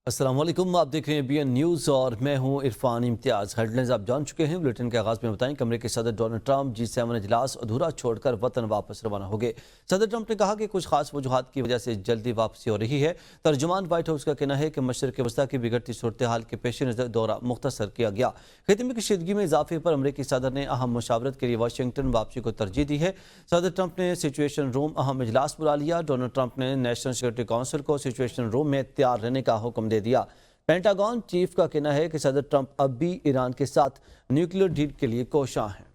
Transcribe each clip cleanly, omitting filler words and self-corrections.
अस्सलाम वालेकुम, आप देख रहे हैं BN न्यूज़ और मैं हूं इरफान इम्तियाज़। हेडलाइंस आप जान चुके हैं। बुलेटिन के आगाज़ में बताएं कि अमेरिकी सदर डोनाल्ड ट्रंप G7 इजलास अधूरा छोड़कर वतन वापस रवाना हो गए। सदर ट्रंप ने कहा कि कुछ खास वजूहात की वजह से जल्दी वापसी हो रही है। तर्जुमान व्हाइट हाउस का कहना है कि मशरक़ वस्ती की बिगड़ती सूरत हाल के पेश नज़र दौरा मुख्तसर किया गया। खित्ते में कशीदगी में इजाफे पर अमेरिकी सदर ने अहम मुशावरत के लिए वाशिंगटन वापसी को तरजीह दी है। सदर ट्रंप ने सिचुएशन रूम अहम इजलास बुला लिया। डोनाल्ड ट्रंप ने नेशनल सिक्योरिटी काउंसिल को सिचुएशन रूम में तैयार रहने का हुक्म दे दिया। पेंटागन चीफ का कहना है कि सदर ट्रंप अब भी ईरान के साथ न्यूक्लियर डील के लिए कोशां हैं।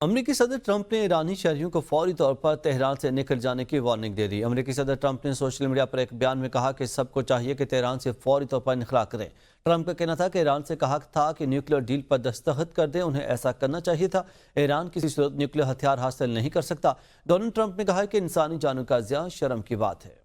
अमेरिकी सदर ट्रंप ने ईरानी शहरियों को फौरी तौर पर तेहरान से निकल जाने की वार्निंग दे दी। अमेरिकी सदर ट्रंप ने सोशल मीडिया पर एक बयान में कहा कि सबको चाहिए कि तेहरान से फौरी तौर पर इनखला करें। ट्रंप का कहना था कि ईरान से कहा था कि न्यूक्लियर डील पर दस्तखत कर दें, उन्हें ऐसा करना चाहिए था। ईरान किसी सूरत न्यूक्लियर हथियार हासिल नहीं कर सकता। डोनाल्ड ट्रंप ने कहा कि इंसानी जानों का ज़िया शर्म की बात है।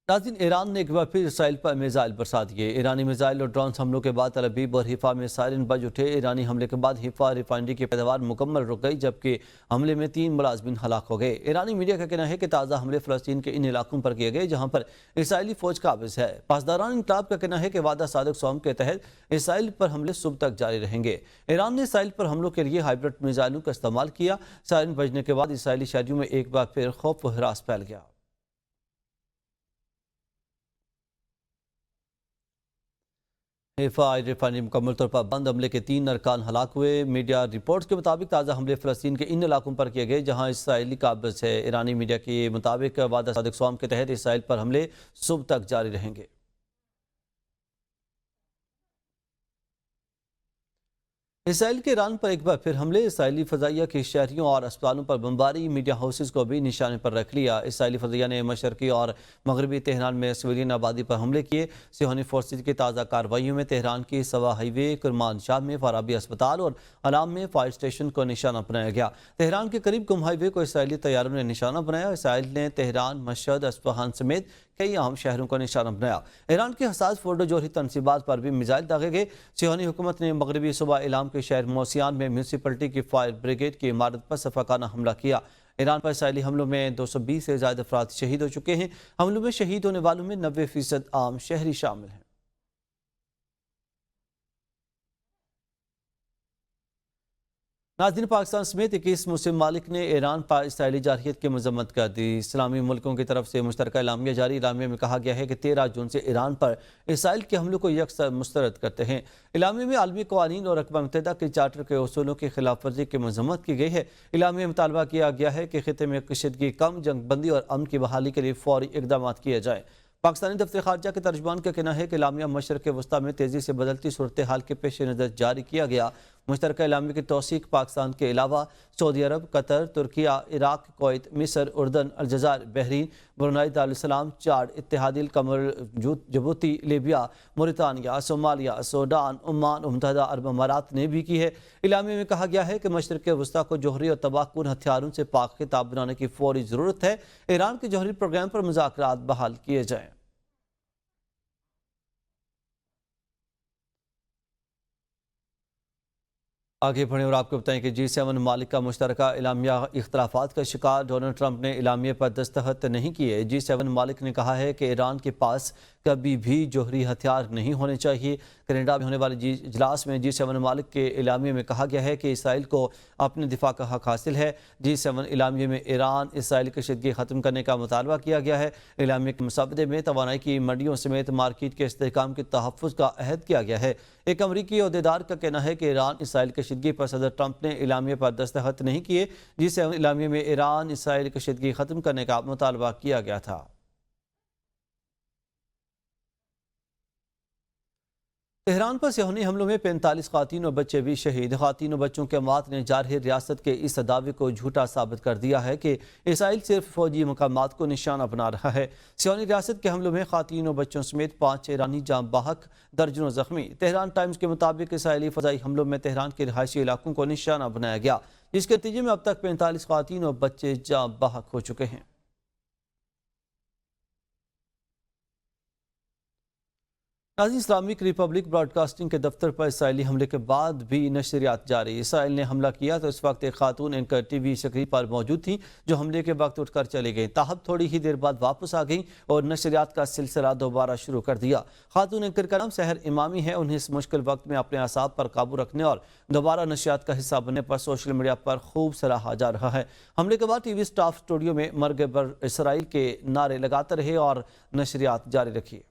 नाज़रीन, ईरान ने एक बार फिर इसराइल पर मिसाइल बरसा दिए। ईरानी मिसाइल और ड्रोन हमलों के बाद तल अवीव और हिफा में सायरन बज उठे। ईरानी हमले के बाद हिफा रिफाइनरी की पैदावार मुकम्मल रुक गई, जबकि हमले में 3 मुलाजमिन हलाक हो गए। ईरानी मीडिया का कहना है कि ताज़ा हमले फ़लस्तीन के इन इलाकों पर किए गए जहाँ पर इसराइली फ़ौज काबिज़ है। पासदारान इंकलाब का कहना है कि वादा सादिक सौम के तहत इसराइल पर हमले सुबह तक जारी रहेंगे। ईरान ने इसराइल पर हमलों के लिए हाइब्रिड मिसाइलों का इस्तेमाल किया। सायरन बजने के बाद इसराइली शहरियों में एक बार फिर खौफ व हरास फैल गया। हिफा रिफाइनरी मुकम्मल तौर पर बंद। हमले के 3 अरकान हलाक हुए। मीडिया रिपोर्ट्स के मुताबिक ताज़ा हमले फ़लस्तीन के इन इलाकों पर किए गए जहां इसराइली काबिज़ है। ईरानी मीडिया के मुताबिक वादा सादिक सौम के तहत इसराइल पर हमले सुबह तक जारी रहेंगे। इसराइल के ईरान पर एक बार फिर हमले। इसराइली फ़ज़ाइया के शहरियों और अस्पतालों पर बमबारी, मीडिया हाउसेस को भी निशाने पर रख लिया। इसराइली फ़ज़ाइया ने मशरक़ी और मगरबी तेहरान में सिविलियन आबादी पर हमले किए। सिहोनी फोर्सेज की ताज़ा कार्रवाइयों में तेहरान की सवा हाईवे, कुरमान में फ़ाराबी अस्पताल और अलाम में फायर स्टेशन को निशाना बनाया गया। तेहरान के करीब गुम हाईवे को इसराइली तैयारों ने निशाना बनाया। इसराइल ने तेहरान, मशहद, अस्फ़हान समेत कई अहम शहरों को निशाना बनाया। ईरान के हसास फोर्डो जोहरी तनसीबात पर भी मिसाइल दागे गए। सिहोनी हुकूमत ने मगरबी सूबा इलाम के शहर मोसियान में म्यूनसिपलिटी की फायर ब्रिगेड की इमारत पर सफाकाना हमला किया। ईरान पर इसराइली हमलों में 220 से ज़्यादा अफराद शहीद हो चुके हैं। हमलों में शहीद होने वालों में 90% आम शहरी शामिल हैं। नाज़रीन, पाकिस्तान समेत 21 मुस्लिम मालिक ने ईरान पर इसराइली जारहियत की मजम्मत कर दी। इस्लामी मुल्कों की तरफ से मुश्तरका एलामिया जारी। एलामिया में कहा गया है कि 13 जून से ईरान पर इसराइल के हमलों को यकसा मुस्तरद करते हैं। एलामिया में आलमी कवानीन और अक़वाम मुत्तहिदा के चार्टर के उसूलों की खिलाफ वर्जी की मजम्मत की गई है। एलामिया में मुतालबा किया गया है कि खित्ते में कशीदगी कम, जंगबंदी और अमन की बहाली के लिए फौरी इक़दाम किए जाएँ। पाकिस्तानी दफ्तर खारजा के तर्जुमान का कहना है कि एलामिया मशरक़ वस्ती में तेज़ी से बदलती सूरत हाल के पेश नज़र जारी किया गया। मुश्तरका एलामिया की तौसीक पाकिस्तान के अलावा सऊदी अरब, कतर, तुर्किया, इराक, कुवैत, मिस्र, उर्दन, अलजज़ायर, बहरीन, ब्रुनाई, दारुस्सलाम, चाड, इत्तेहादिल कमर, Djibouti, Libya, Mauritania, Somalia, Sudan, Oman और मुत्तहिदा अरब अमारात ने भी की है। एलामिया में कहा गया है कि मशरक़ वस्ती को जौहरी और तबाहकुन हथियारों से पाक खिताब बनाने की फौरी ज़रूरत है। ईरान के जौहरी प्रोग्राम पर मुज़ाकरात बहाल किए जाएँ। आगे बढ़ें और आपको बताएं कि G7 मालिक का मुश्तरका एलामिया इख्तलाफात का शिकार। डोनाल्ड ट्रंप ने एलामिया पर दस्तखत नहीं किए। G7 मालिक ने कहा है कि ईरान के पास कभी भी जौहरी हथियार नहीं होने चाहिए। कनाडा में होने वाले इजलास में G7 मालिक के एलामिया में कहा गया है कि इसराइल को अपने दिफा का हक हासिल है। G7 एलामिया में ईरान इसराइल कशीदगी ख़त्म करने का मुतालबा किया गया है। एलामिया के मुसवदे में तवानाई की मंडियों समेत मार्केट के इस्तेहकाम के तहफ़्फ़ुज़ का अहद किया गया है। एक अमरीकी अहदेदार का कहना है कि ईरान इसराइल कशीदगी पर सदर ट्रंप ने एलामिया पर दस्तखत नहीं किए। G7 एलामिया में ईरान इसराइल कशीदगी ख़त्म करने का मुतालबा किया गया था। तेहरान पर सिहोनी हमलों में 45 ख़वातीन और बच्चे भी शहीद। ख़वातीन और बच्चों के मौत ने जारहिर रियासत के इस दावे को झूठा साबित कर दिया है कि इसराइल सिर्फ फौजी मकामात को निशाना बना रहा है। सिहोनी रियासत के हमलों में ख़वातीन और बच्चों समेत 5 ईरानी जाँ बहक, दर्जनों जख्मी। तेहरान टाइम्स के मुताबिक इसराइली फ़ज़ाई हमलों में तेहरान के रिहायशी इलाकों को निशाना बनाया गया, जिसके नतीजे में अब तक 45 ख़वातीन और बच्चे जाँ बहक हो चुके हैं। नाज़रीन, इस्लामिक रिपब्लिक ब्रॉडकास्टिंग के दफ्तर पर इसराइली हमले के बाद भी नशरियात जारी। इसराइल ने हमला किया तो इस वक्त एक खातून एंकर टीवी स्क्रीन पर मौजूद थी, जो हमले के वक्त उठकर चली गई। ताहम थोड़ी ही देर बाद वापस आ गई और नशरियात का सिलसिला दोबारा शुरू कर दिया। खातून एंकर का नाम सहर इमामी है। उन्हें इस मुश्किल वक्त में अपने असाब पर काबू रखने और दोबारा नशरियात का हिस्सा बनने पर सोशल मीडिया पर खूब सराहा जा रहा है। हमले के बाद टीवी स्टाफ स्टूडियो में मर्ग बर इसराइल के नारे लगाते रहे और नशरियात जारी रखी।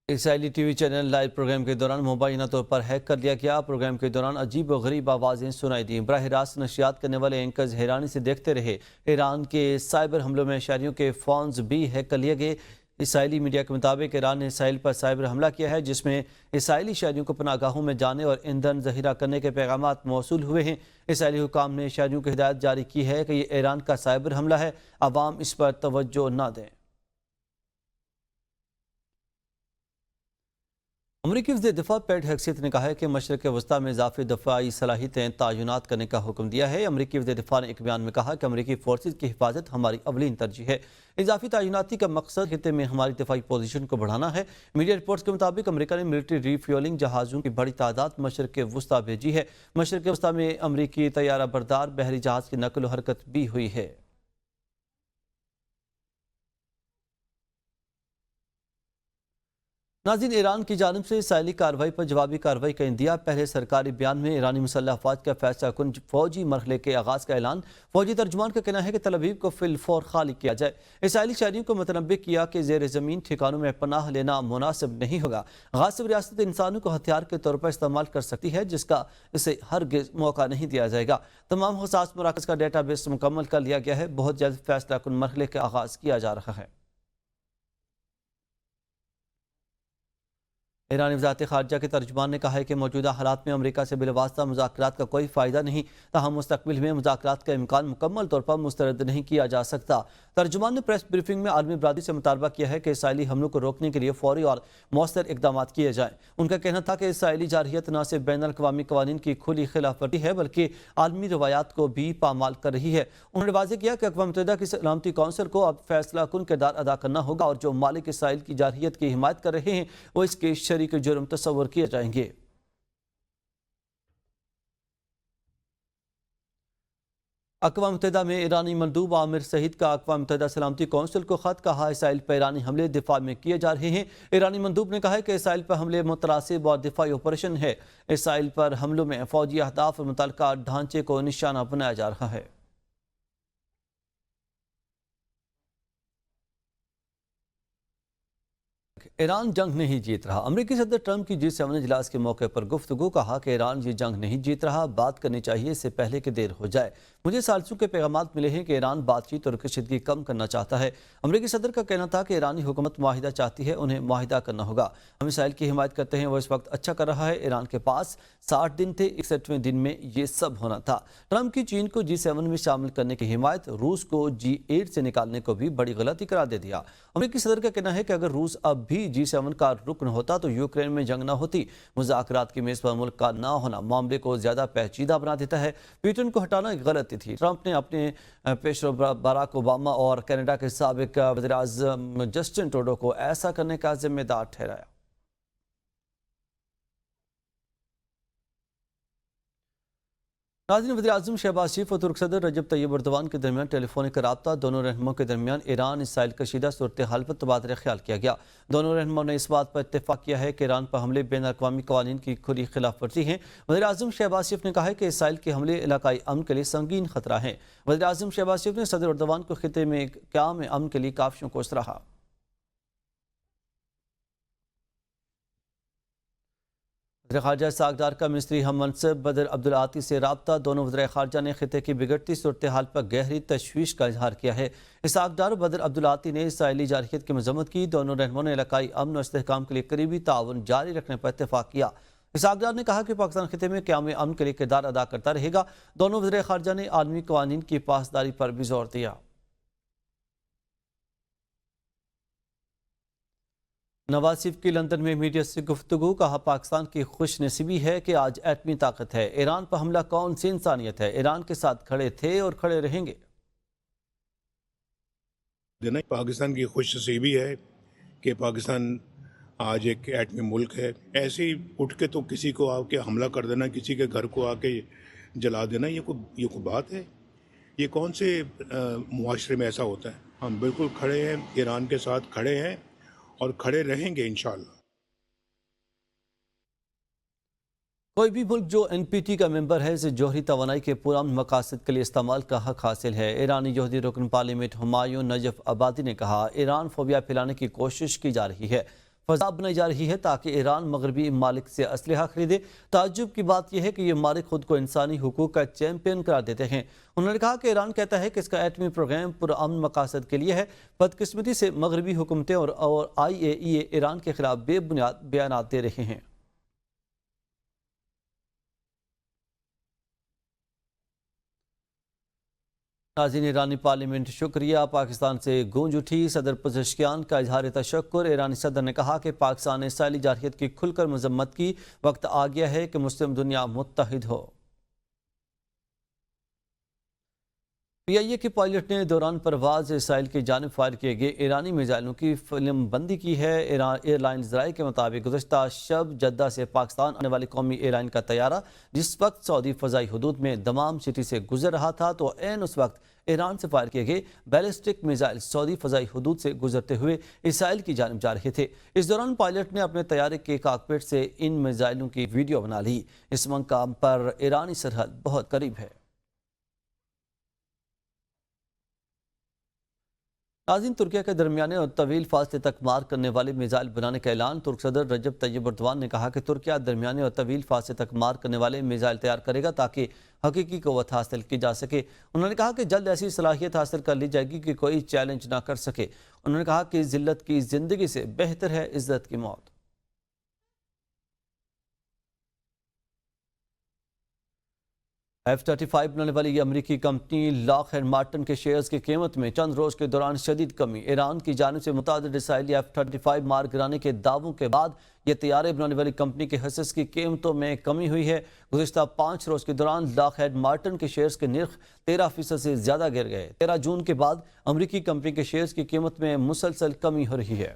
Israeli TV channel live programme के दौरान मुबैना तौर पर हैक कर लिया गया। प्रोग्राम के दौरान अजीब व गरीब आवाज़ें सुनाई दी। बराह रास्त नशियात करने वाले एंकर्स हैरानी से देखते रहे। ईरान के साइबर हमलों में शहरियों के फ़ोन्स भी हैक कर लिए गए। इसराइली मीडिया के मुताबिक ईरान ने इसराइल पर साइबर हमला किया है, जिसमें इसराइली शहरियों को पनागाहों में जाने और ईंधन ज़ख़ीरा करने के पैगामात मौसूल हुए हैं। इसराइली हुकाम ने शहरियों को हिदायत जारी की है कि यह ईरान का साइबर हमला है, अवाम इस पर तवज्जो न दें। अमरीकी वज़ीर दिफा पैट हेक्सियत ने कहा है कि मशरक़ वस्ती में इजाफी दफ़ाई सलाहियतें तैनात करने का हुक्म दिया है। अमरीकी वज़ीर दिफा ने एक बयान में कहा कि अमरीकी फोर्सेज की हिफाजत हमारी अवलीन तरजीह है। इजाफी तैनाती का मकसद खित्ते में हमारी दिफाई पोजीशन को बढ़ाना है। मीडिया रिपोर्ट्स के मुताबिक अमरीका ने मिलिट्री रीफ्यूलिंग जहाज़ों की बड़ी तादाद मशरक़ वस्ती भेजी है। मशरक़ वस्ती में अमरीकी तैयारा बरदार बहरी जहाज़ की नकल व हरकत भी हुई है। नाज़रीन, ईरान की जानिब से इसराइली कार्रवाई पर जवाबी कार्रवाई का इंदिया। पहले सरकारी बयान में ईरानी मुसल्लह अफवाज का फैसला कुन फौजी मरहले के आगाज़ का ऐलान। फौजी तर्जुमान का कहना है कि तल अवीव को फिलफौर खाली किया जाए। इसराइली शहरियों को मुतनब्बे किया कि ज़ेर ज़मीन ठिकानों में पनाह लेना मुनासिब नहीं होगा। गासिब रियासत इंसानों को हथियार के तौर पर इस्तेमाल कर सकती है, जिसका इसे हरगिज़ मौका नहीं दिया जाएगा। तमाम हसास मराकज़ का डेटा बेस मुकम्मल कर लिया गया है। बहुत जल्द फैसला कुन मरहले का आगाज़ किया जा रहा है। ईरानी वज़ारत ख़ारजा के तर्जुमान ने कहा है कि मौजूदा हालात में अमरीका से बिलवास्ता मुज़ाकरात का कोई फ़ायदा नहीं, ताहम मुस्तक़बिल में मुज़ाकरात का इम्कान मुकम्मल तौर पर मुस्तरद नहीं किया जा सकता। तर्जुमान ने प्रेस ब्रीफिंग में आलमी बरादरी से मुतालबा किया है कि इसराइली हमलों को रोकने के लिए फौरी और मौसर इक़दाम किए जाएँ। उनका कहना था कि इसराइली जारहियत न सिर्फ बैनुल अक़वामी क़वानीन की खुली खिलाफवर्जी है, बल्कि आलमी रवायात को भी पामाल कर रही है। उन्होंने वाज़ेह किया कि अक़वाम मुत्तहिदा की सलामती कौंसिल को अब फैसला कुन किरदार अदा करना होगा और जो मालिक इसराइल की जारहियत की हिमायत कर रहे हैं, वो इसके शरीक जुर्म तस्वर किए जाएंगे। अक़वाम मुत्तहिदा में ईरानी मंदूब आमिर सईद का अक़वाम मुत्तहिदा सलामती कौंसिल को ख़त। कहा, इसराइल पर ईरानी हमले दिफा में किए जा रहे हैं। ईरानी मंदूब ने कहा है कि इसराइल पर हमले मुतरासिब और दिफाई ऑपरेशन है। इसराइल पर हमलों में फ़ौजी अहदाफ और मुतल्लका ढांचे को निशाना बनाया जा रहा है। ईरान जंग नहीं जीत रहा। अमरीकी सदर ट्रंप की G7 इजलास के मौके पर गुफ्तगू। कहा कि ईरान ये जंग नहीं जीत रहा, बात करनी चाहिए इससे पहले कि देर हो जाए। मुझे सालसों के पैगाम मिले हैं कि ईरान बातचीत और कशीदगी कम करना चाहता है। अमरीकी सदर का कहना था कि ईरानी हुकूमत मुआहिदा चाहती है, उन्हें मुआहिदा करना होगा। हम इसराइल की हिमायत करते हैं, वो इस वक्त अच्छा कर रहा है। ईरान के पास 60 दिन थे, 61वें दिन में ये सब होना था। ट्रंप की चीन को G7 में शामिल करने की हिमायत, रूस को G8 से निकालने को भी बड़ी गलती करार दे दिया। अमरीकी सदर का कहना है कि अगर रूस अब भी G7 का रुकन होता तो यूक्रेन में जंग न होती। मुज़ाकरात की मेज़ पर मुल्क का ना होना मामले को ज्यादा पेचीदा बना देता है। पुतिन को हटाना एक गलती थी। ट्रंप ने अपने पेशरो बराक ओबामा और कनाडा के साबिक वज़ीर आज़म जस्टिन ट्रूडो को ऐसा करने का जिम्मेदार ठहराया। नाज़रीन, वज़ीर-ए-आज़म शहबाज शरीफ और तुर्क सदर रजब तैयब एर्दोगान के दरमियान टेलीफोनिक रब्ता। दोनों रहनुमाओं के दरमियान ईरान इसराइल कशीदा सूरत हाल पर तबादला ख्याल किया गया। दोनों रहनुमाओं ने इस बात पर इत्तेफाक किया है कि ईरान पर हमले बैनुल अक़वामी क़वानीन की खुली खिलाफवर्जी हैं। वज़ीर-ए-आज़म शहबाज शरीफ ने कहा है कि इसराइल के हमले इलाकाई अमन के लिए संगीन खतरा है। वज़ीर-ए-आज़म शहबाज शरीफ ने सदर एर्दोगान को खित्ते में क़याम अमन के लिए काविशों को सराहा। ख़ारजा सागदार का मिनिस्ट्री हम मनसब बदर अब्दुल आती से रब्ता। दोनों वज़ीर ख़ारजा ने खित्ते की बिगड़ती सूरत हाल पर गहरी तशवीश का इजहार किया है। सागदार बदर अब्दुल आती ने इसराइली जारहियत की मज़म्मत की। दोनों रहनुमाओं ने इलाकाई अमन और इस्तेहकाम के लिए करीबी ताउन जारी रखने पर इत्तेफाक किया। सागदार ने कहा कि पाकिस्तान खित्ते में क़याम अमन के लिए किरदार अदा करता रहेगा। दोनों वज़ीर ख़ारजा ने आलमी क़वानीन की पासदारी पर भी जोर दिया। नवाज शरीफ की लंदन में मीडिया से गुफ्तगू। कहा, पाकिस्तान की खुशनसीबी है कि आज एटमी ताकत है। ईरान पर हमला कौन सी इंसानियत है। ईरान के साथ खड़े थे और खड़े रहेंगे। دینا پاکستان کی خوش نصیبی ہے کہ پاکستان آج ایک ایٹمی ملک ہے. ایسے ہی اٹھ کے تو کسی کو آ کے حملہ کر دینا، کسی کے گھر کو آ کے جلا دینا، یہ کوئی بات ہے؟ یہ کون سے معاشرے میں ایسا ہوتا ہے؟ ہم بالکل کھڑے ہیں، ایران کے ساتھ کھڑے ہیں اور کھڑے رہیں گے انشاءاللہ. کوئی بھی ملک جو این پی ٹی کا ممبر ہے اسے جوہری توانائی کے پرامن مقاصد کے لیے استعمال کا حق حاصل ہے. ایرانی یہودی رکن پارلیمنٹ ہمایوں نجف آبادی نے کہا ایران فوبیا پھیلانے کی کوشش کی جا رہی ہے، فضا بنائی جا رہی ہے تاکہ ایران مغربی ممالک سے اسلحہ خریدے. تعجب کی بات یہ ہے کہ یہ ممالک خود کو انسانی حقوق کا چیمپئن قرار دیتے ہیں. انہوں نے کہا کہ ایران کہتا ہے کہ اس کا ایٹمی پروگرام پرامن مقاصد کے لیے ہے. بدقسمتی سے مغربی حکومتیں اور IAEA ایران کے خلاف بے بنیاد بیانات دے رہے ہیں. ناظرین، ایرانی پارلیمنٹ شکریہ. پاکستان سے گونج اٹھی صدر پزشکیان کا اظہار تشکر. ایرانی صدر نے کہا کہ پاکستان نے اسرائیلی جارحیت کی کھل کر مذمت کی. وقت آ گیا ہے کہ مسلم دنیا متحد ہو. PIA کے پائلٹ نے دوران پرواز اسرائیل کی جانب فائر کیے گئے ایرانی میزائلوں کی فلم بندی کی ہے. ایئر لائن ذرائع کے مطابق گزشتہ شب جدہ سے پاکستان آنے والی قومی ایئر لائن کا طیارہ جس وقت سعودی فضائی حدود میں دمام سٹی سے گزر رہا تھا تو عین اس وقت ایران سے فائر کیے گئے بیلسٹک میزائل سعودی فضائی حدود سے گزرتے ہوئے اسرائیل کی جانب جا رہے تھے. اس دوران پائلٹ نے اپنے طیارے کے کاکپٹ سے ان میزائلوں کی ویڈیو بنا لی. اس مقام پر ایرانی سرحد بہت قریب ہے. ناظرین، ترکیہ کے درمیانے اور طویل فاصلے تک مار کرنے والے میزائل بنانے کا اعلان. ترک صدر رجب طیب اردوان نے کہا کہ ترکیہ درمیانے اور طویل فاصلے تک مار کرنے والے میزائل تیار کرے گا تاکہ حقیقی قوت حاصل کی جا سکے. انہوں نے کہا کہ جلد ایسی صلاحیت حاصل کر لی جائے گی کہ کوئی چیلنج نہ کر سکے. انہوں نے کہا کہ ذلت کی زندگی سے بہتر ہے عزت کی موت. F-35 بنانے والی یہ امریکی کمپنی لاک ہیڈ مارٹن کے شیئرز کی قیمت میں چند روز کے دوران شدید کمی. ایران کی جانب سے متعدد اسرائیلی F-35 مار گرانے کے دعووں کے بعد یہ طیارے بنانے والی کمپنی کے حصص کی قیمتوں میں کمی ہوئی ہے. گزشتہ 5 روز کے دوران لاک ہیڈ مارٹن کے شیئرز کے نرخ 13% سے زیادہ گر گئے. 13 جون کے بعد امریکی کمپنی کے شیئرز کی قیمت میں مسلسل کمی ہو رہی ہے.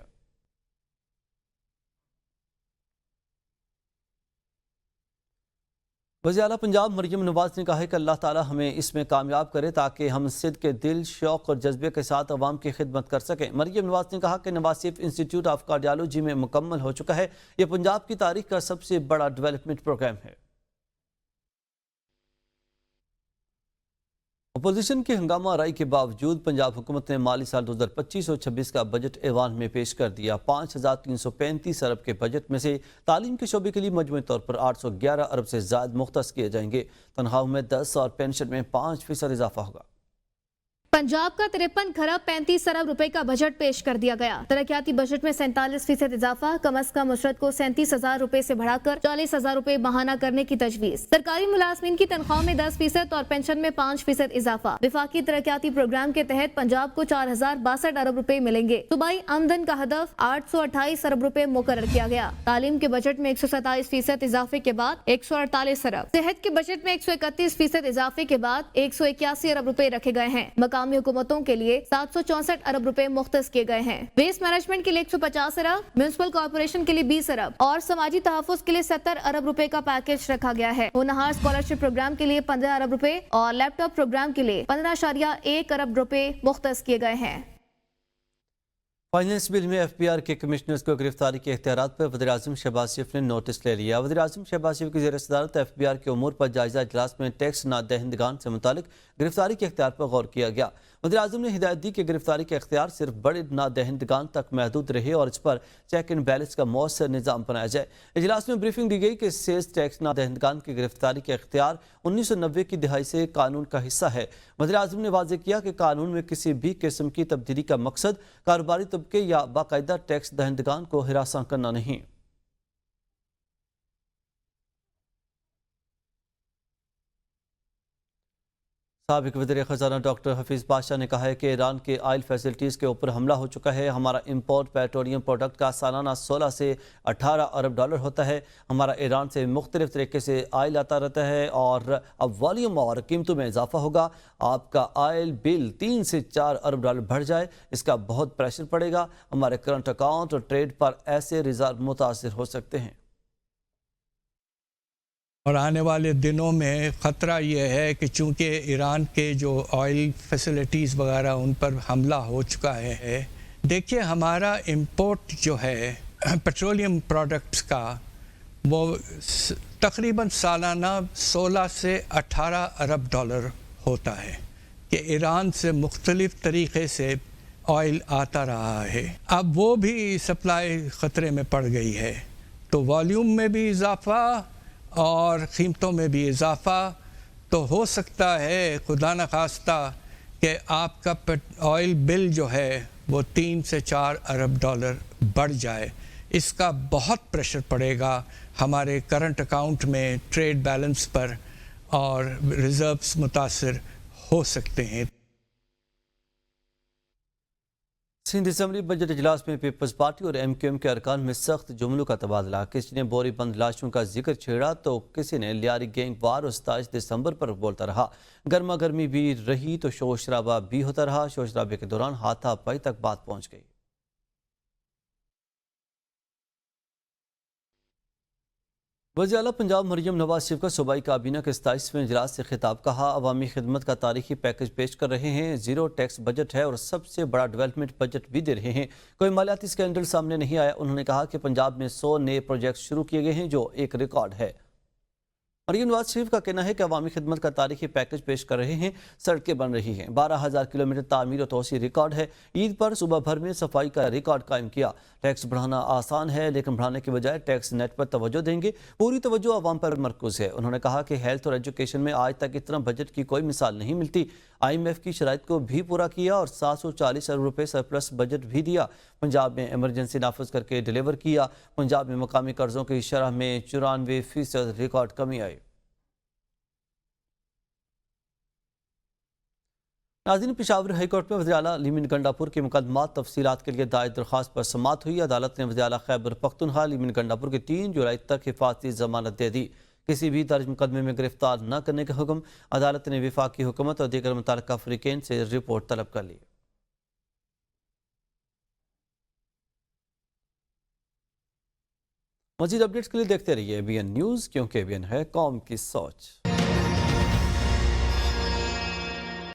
وزیر اعلیٰ پنجاب مریم نواز نے کہا ہے کہ اللہ تعالیٰ ہمیں اس میں کامیاب کرے تاکہ ہم صدق کے دل، شوق اور جذبے کے ساتھ عوام کی خدمت کر سکیں. مریم نواز نے کہا کہ نواسف انسٹیٹیوٹ آف کارڈیالوجی میں مکمل ہو چکا ہے. یہ پنجاب کی تاریخ کا سب سے بڑا ڈیولپمنٹ پروگرام ہے. اپوزیشن کی ہنگامہ آرائی کے باوجود پنجاب حکومت نے مالی سال 2025 اور 26 کا بجٹ ایوان میں پیش کر دیا. 5,335 ارب کے بجٹ میں سے تعلیم کے شعبے کے لیے مجموعی طور پر 811 ارب سے زائد مختص کیے جائیں گے. تنخواہوں میں 10 اور پینشن میں 5% اضافہ ہوگا. پنجاب کا 53 کھرب 35 ارب روپے کا بجٹ پیش کر دیا گیا. ترقیاتی بجٹ میں 47% اضافہ، کم از کم اجرت کو 37,000 روپے سے بڑھا کر 40,000 روپے ماہانہ کرنے کی تجویز. سرکاری ملازمین کی تنخواہوں میں 10% اور پینشن میں 5% اضافہ. وفاقی ترقیاتی پروگرام کے تحت پنجاب کو 4,062 ارب روپے ملیں گے. صوبائی آمدن کا ہدف 828 ارب روپے مقرر کیا گیا. تعلیم کے بجٹ میں 127% اضافے کے بعد 148 ارب. صحت کے بجٹ میں 131% اضافے کے بعد 181 ارب روپے رکھے گئے ہیں. مقامی حکومتوں کے لیے 764 ارب روپے مختص کیے گئے ہیں. ویسٹ مینجمنٹ کے لیے 150 ارب، میونسپل کارپوریشن کے لیے 20 ارب اور سماجی تحفظ کے لیے 70 ارب روپے کا پیکج رکھا گیا ہے. ہونہار اسکالرشپ پروگرام کے لیے 15 ارب روپے اور لیپ ٹاپ پروگرام کے لیے 15.1 ارب روپے مختص کیے گئے ہیں. فائنانس بل میں FBR کے کمشنرز کو گرفتاری کے اختیارات پر وزیراعظم شہباز شریف نے نوٹس لے لیا. وزیراعظم شہباز شریف کی زیر صدارت FBR کے امور پر جائزہ اجلاس میں ٹیکس نہ دہندگان سے متعلق گرفتاری کے اختیار پر غور کیا گیا. وزیراعظم نے ہدایت دی کہ گرفتاری کے اختیار صرف بڑے نہ دہندگان تک محدود رہے اور اس پر چیک اینڈ بیلنس کا مؤثر نظام بنایا جائے. اجلاس میں بریفنگ دی گئی کہ سیلز ٹیکس نہ دہندگان کی گرفتاری کے اختیار 1990 کی دہائی سے قانون کا حصہ ہے. وزیراعظم نے واضح کیا کہ قانون میں کسی بھی قسم کی تبدیلی کا مقصد کاروباری طبقے یا باقاعدہ ٹیکس دہندگان کو ہراساں کرنا نہیں. سابق وزیر خزانہ ڈاکٹر حفیظ پاشا نے کہا ہے کہ ایران کے آئل فیسلٹیز کے اوپر حملہ ہو چکا ہے. ہمارا امپورٹ پیٹرولیم پروڈکٹ کا سالانہ 16 سے 18 ارب ڈالر ہوتا ہے. ہمارا ایران سے مختلف طریقے سے آئل آتا رہتا ہے اور اب والیوم اور قیمتوں میں اضافہ ہوگا. آپ کا آئل بل 3 سے 4 ارب ڈالر بڑھ جائے, اس کا بہت پریشر پڑے گا. ہمارے کرنٹ اکاؤنٹ اور ٹریڈ پر ایسے ریزرو متاثر ہو سکتے ہیں. اور آنے والے دنوں میں خطرہ یہ ہے کہ چونکہ ایران کے جو آئل فیسلٹیز وغیرہ ان پر حملہ ہو چکا ہے. دیکھیے ہمارا امپورٹ جو ہے پیٹرولیم پروڈکٹس کا وہ تقریباً سالانہ 16 سے 18 ارب ڈالر ہوتا ہے کہ ایران سے مختلف طریقے سے آئل آتا رہا ہے. اب وہ بھی سپلائی خطرے میں پڑ گئی ہے تو والیوم میں بھی اضافہ اور قیمتوں میں بھی اضافہ. تو ہو سکتا ہے خدا نخواستہ کہ آپ کا آئل بل جو ہے وہ 3 سے 4 ارب ڈالر بڑھ جائے. اس کا بہت پریشر پڑے گا ہمارے کرنٹ اکاؤنٹ میں, ٹریڈ بیلنس پر, اور ریزروز متاثر ہو سکتے ہیں. سندھ اسمبلی بجٹ اجلاس میں پیپلز پارٹی اور ایم کیو ایم کے ارکان میں سخت جملوں کا تبادلہ. کسی نے بوری بند لاشوں کا ذکر چھیڑا تو کسی نے لیاری گینگ وار اور 27 دسمبر پر بولتا رہا. گرما گرمی بھی رہی تو شور شرابہ بھی ہوتا رہا. شور شرابے کے دوران ہاتھا پائی تک بات پہنچ گئی. وزیر اعلیٰ پنجاب مریم نواز شریف کا صوبائی کابینہ کے 27ویں اجلاس سے خطاب. کہا عوامی خدمت کا تاریخی پیکج پیش کر رہے ہیں. زیرو ٹیکس بجٹ ہے اور سب سے بڑا ڈیولپمنٹ بجٹ بھی دے رہے ہیں. کوئی مالیاتی اسکینڈل سامنے نہیں آیا. انہوں نے کہا کہ پنجاب میں 100 نئے پروجیکٹ شروع کیے گئے ہیں جو ایک ریکارڈ ہے. مریم نواز شریف کا کہنا ہے کہ عوامی خدمت کا تاریخی پیکج پیش کر رہے ہیں. سڑکیں بن رہی ہیں. 12,000 کلومیٹر تعمیر و توسیع ریکارڈ ہے. عید پر صوبہ بھر میں صفائی کا ریکارڈ قائم کیا. ٹیکس بڑھانا آسان ہے لیکن بڑھانے کے بجائے ٹیکس نیٹ پر توجہ دیں گے. پوری توجہ عوام پر مرکوز ہے. انہوں نے کہا کہ ہیلتھ اور ایجوکیشن میں آج تک اتنا بجٹ کی کوئی مثال نہیں ملتی. IMF کی شرائط کو بھی پورا کیا اور 740 ارب روپے سرپلس بجٹ بھی دیا. پنجاب میں ایمرجنسی نافذ کر کے ڈیلیور کیا. پنجاب میں مقامی قرضوں کی شرح میں 94% ریکارڈ کمی آئی. ناظرین، پشاور ہائی کورٹ میں وزیر اعلیٰ لیمن گنڈاپور کے مقدمات تفصیلات کے لیے دائر درخواست پر سماعت ہوئی. عدالت نے وزیر اعلیٰ خیبر پختونخوا لیمن گنڈاپور کی 3 جولائی تک حفاظتی ضمانت دے دی. کسی بھی درج مقدمے میں گرفتار نہ کرنے کا حکم. عدالت نے وفاقی حکومت اور دیگر متعلقہ فریقین سے رپورٹ طلب کر لی. مزید اپڈیٹس کے لیے دیکھتے رہیے ABN نیوز، کیونکہ ABN ہے قوم کی سوچ.